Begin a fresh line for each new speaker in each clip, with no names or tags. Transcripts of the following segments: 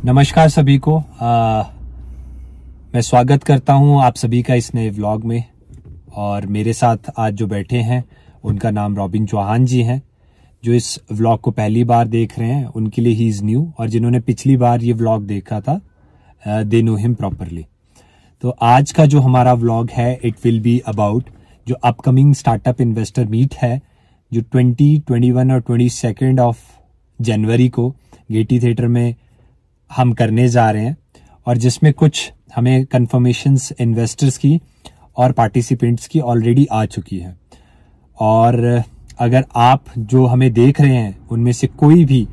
नमस्कार सभी को। मैं स्वागत करता हूं आप सभी का इस नए व्लॉग में। और मेरे साथ आज जो बैठे हैं उनका नाम रॉबिन चौहान जी हैं। जो इस व्लॉग को पहली बार देख रहे हैं उनके लिए ही इज न्यू, और जिन्होंने पिछली बार ये व्लॉग देखा था दे नो हिम प्रॉपरली। तो आज का जो हमारा व्लॉग है इट विल बी अबाउट जो अपकमिंग स्टार्टअप इन्वेस्टर मीट है जो 20, 21 और 22 ऑफ जनवरी को गेटी थिएटर में हम करने जा रहे हैं, और जिसमें कुछ हमें कंफर्मेशंस इन्वेस्टर्स की और पार्टिसिपेंट्स की ऑलरेडी आ चुकी है। और अगर आप जो हमें देख रहे हैं उनमें से कोई भी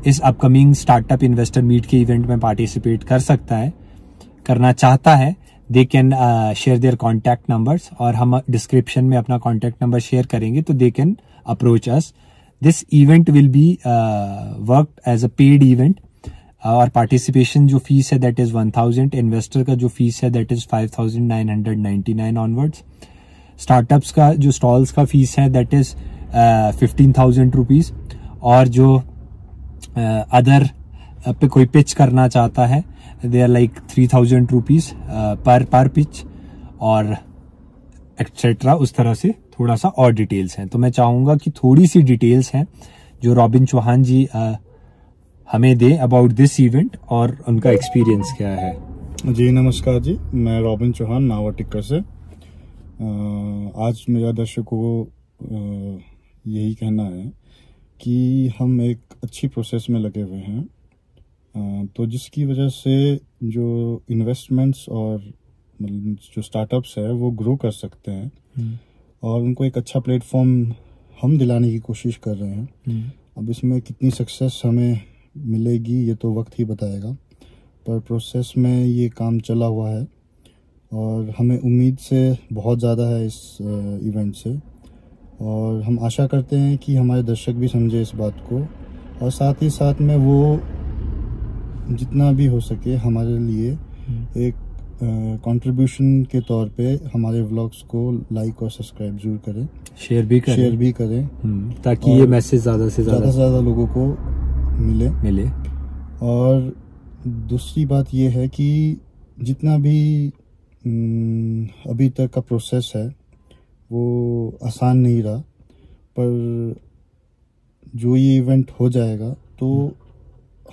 इस अपकमिंग स्टार्टअप इन्वेस्टर मीट के इवेंट में पार्टिसिपेट करना चाहता है, they can share their contact numbers, और हम डिस्क्रिप्शन में अपना कॉन्टैक्ट नंबर शेयर करेंगे तो they can approach us. This event will be worked as a paid event, और पार्टिसिपेशन जो फीस है दैट इज 1000, इन्वेस्टर का जो फीस है दैट इज 5999 ऑनवर्ड्स। स्टार्टअप्स का जो स्टॉल्स का फीस है दैट इज 15,000 रुपीज, और जो अदर पे कोई पिच करना चाहता है दे आर लाइक 3,000 रुपीज पर पिच, और एक्सेट्रा। उस तरह से थोड़ा सा और डिटेल्स हैं। तो मैं चाहूंगा कि थोड़ी सी डिटेल्स हैं जो रॉबिन चौहान जी हमें दे अबाउट दिस इवेंट और उनका एक्सपीरियंस क्या है।
जी नमस्कार जी, मैं रॉबिन चौहान नावा टिक्कर से। आज मेरा दर्शकों को यही कहना है कि हम एक अच्छी प्रोसेस में लगे हुए हैं, तो जिसकी वजह से जो इन्वेस्टमेंट्स और जो स्टार्टअप्स है वो ग्रो कर सकते हैं, और उनको एक अच्छा प्लेटफॉर्म हम दिलाने की कोशिश कर रहे हैं। अब इसमें कितनी सक्सेस हमें मिलेगी ये तो वक्त ही बताएगा, पर प्रोसेस में ये काम चला हुआ है और हमें उम्मीद से बहुत ज़्यादा है इस इवेंट से। और हम आशा करते हैं कि हमारे दर्शक भी समझे इस बात को, और साथ ही साथ में वो जितना भी हो सके हमारे लिए एक कंट्रीब्यूशन के तौर पे हमारे व्लॉग्स को लाइक और सब्सक्राइब जरूर करें, शेयर भी करें
ताकि ये मैसेज ज़्यादा से ज़्यादा
लोगों को मिले। और दूसरी बात ये है कि जितना भी अभी तक का प्रोसेस है वो आसान नहीं रहा, पर जो ये इवेंट हो जाएगा तो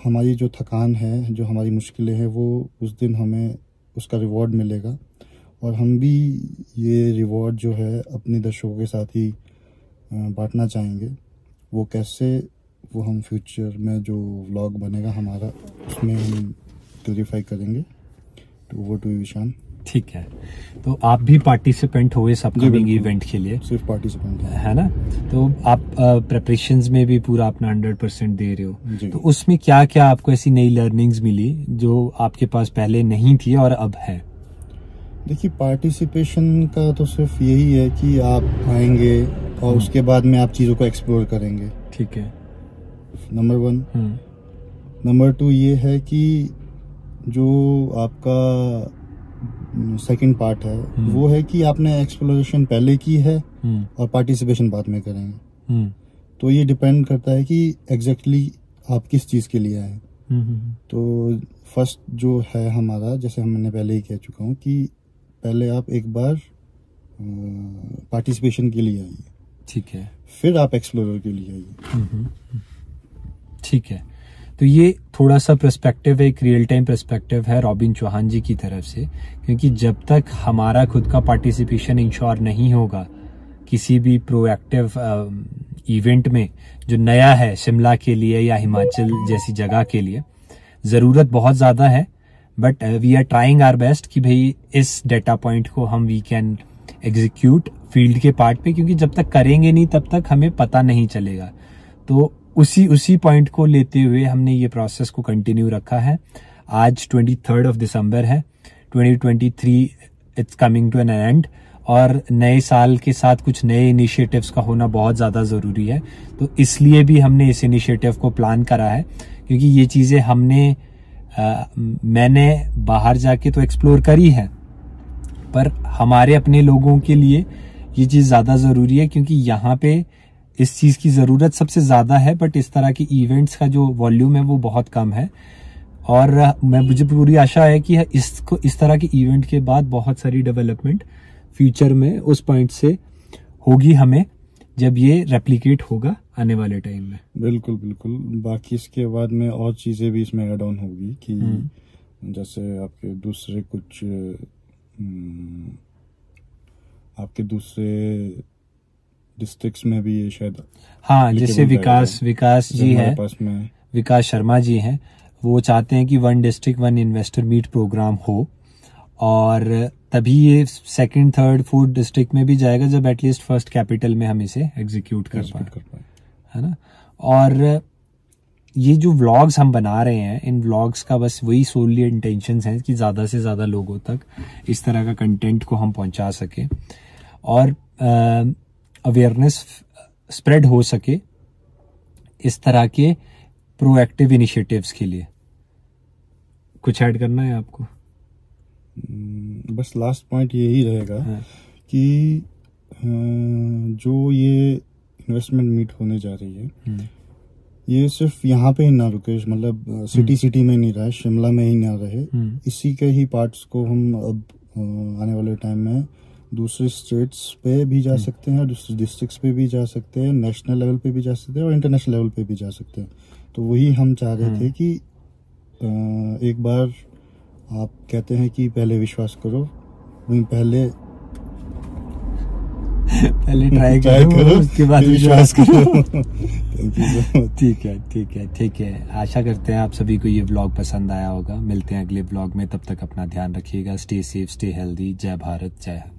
हमारी जो थकान है, जो हमारी मुश्किलें हैं, वो उस दिन हमें उसका रिवॉर्ड मिलेगा, और हम भी ये रिवॉर्ड जो है अपने दर्शकों के साथ ही बांटना चाहेंगे। वो कैसे, वो हम फ्यूचर में जो व्लॉग बनेगा हमारा उसमें हम क्लैरिफाई करेंगे। तो वो टू विशान।
ठीक है, तो आप भी पार्टिसिपेंट हो इस अपकमिंग इवेंट के लिए?
सिर्फ पार्टिसिपेंट
है ना। तो आप प्रिपरेशंस में भी पूरा अपना 100% दे रहे हो, तो उसमें क्या क्या आपको ऐसी नई लर्निंग्स मिली जो आपके पास पहले नहीं थी और अब है?
देखिए, पार्टिसिपेशन का तो सिर्फ यही है कि आप आएंगे और उसके बाद में आप चीज़ों को एक्सप्लोर करेंगे।
ठीक है,
नंबर 1। नंबर 2 ये है कि जो आपका सेकंड पार्ट है वो है कि आपने एक्सप्लोरेशन पहले की है और पार्टिसिपेशन बाद में करेंगे। तो ये डिपेंड करता है कि एग्जैक्टली आप किस चीज़ के लिए आए। तो फर्स्ट जो है हमारा, जैसे मैंने पहले ही कह चुका हूँ कि पहले आप एक बार पार्टिसिपेशन के लिए आइए,
ठीक है,
फिर आप एक्सप्लोरर के लिए आइए।
ठीक है, तो ये थोड़ा सा पर्सपेक्टिव, एक रियल टाइम पर्सपेक्टिव है रॉबिन चौहान जी की तरफ से, क्योंकि जब तक हमारा खुद का पार्टिसिपेशन इंश्योर नहीं होगा किसी भी प्रोएक्टिव इवेंट में जो नया है शिमला के लिए या हिमाचल जैसी जगह के लिए, ज़रूरत बहुत ज़्यादा है, but we are trying our best कि भाई इस डेटा पॉइंट को हम वी कैन एग्जीक्यूट फील्ड के पार्ट पे, क्योंकि जब तक करेंगे नहीं तब तक हमें पता नहीं चलेगा। तो उसी पॉइंट को लेते हुए हमने ये प्रोसेस को कंटिन्यू रखा है। आज 23 ऑफ दिसंबर है, 2023 it's coming to an end, और नए साल के साथ कुछ नए इनिशिएटिव्स का होना बहुत ज़्यादा ज़रूरी है। तो इसलिए भी हमने इस इनिशिएटिव को प्लान करा है, क्योंकि ये चीज़ें मैंने बाहर जाके तो एक्सप्लोर करी है, पर हमारे अपने लोगों के लिए ये चीज़ ज़्यादा ज़रूरी है, क्योंकि यहाँ पे इस चीज़ की ज़रूरत सबसे ज़्यादा है, बट इस तरह की इवेंट्स का जो वॉल्यूम है वो बहुत कम है। और मुझे पूरी आशा है कि इस तरह के इवेंट के बाद बहुत सारी डेवलपमेंट फ्यूचर में उस पॉइंट से होगी हमें, जब ये रेप्लिकेट होगा आने वाले टाइम में।
बिल्कुल बिल्कुल। बाकी इसके बाद में और चीज़ें भी इसमें ऐड ऑन होगी कि जैसे आपके दूसरे डिस्ट्रिक्ट्स में भी ये शायद,
हाँ, जैसे विकास जी हैं, विकास शर्मा जी हैं, वो चाहते हैं कि 1 डिस्ट्रिक्ट 1 इन्वेस्टर मीट प्रोग्राम हो, और तभी ये 2nd 3rd 4th डिस्ट्रिक्ट में भी जाएगा जब एटलीस्ट फर्स्ट कैपिटल में हम इसे एग्जीक्यूट कर पाए, है ना। और ये जो व्लॉग्स हम बना रहे हैं, इन व्लॉग्स का बस वही सोली इंटेंशंस हैं कि ज़्यादा से ज़्यादा लोगों तक इस तरह का कंटेंट को हम पहुंचा सके और अवेयरनेस स्प्रेड हो सके इस तरह के प्रोएक्टिव इनिशिएटिव्स के लिए। कुछ ऐड करना है आपको?
बस लास्ट पॉइंट यही रहेगा, हाँ, कि जो ये इन्वेस्टमेंट मीट होने जा रही है, ये सिर्फ यहाँ पे ही ना रुके, मतलब सिटी में नहीं रहे, शिमला में ही ना रहे, इसी के ही पार्ट्स को हम अब आने वाले टाइम में दूसरे स्टेट्स पे भी जा सकते हैं, दूसरे डिस्ट्रिक्ट्स पे भी जा सकते हैं, नेशनल लेवल पे भी जा सकते हैं और इंटरनेशनल लेवल पे भी जा सकते हैं। तो वही हम चाह रहे थे कि एक बार आप कहते हैं कि पहले विश्वास करो, पहले
ट्राई करो, उसके बाद विश्वास करो। ठीक है। आशा करते हैं आप सभी को ये व्लॉग पसंद आया होगा। मिलते हैं अगले व्लॉग में, तब तक अपना ध्यान रखिएगा। Stay safe, stay healthy. जय भारत, जय हिंद।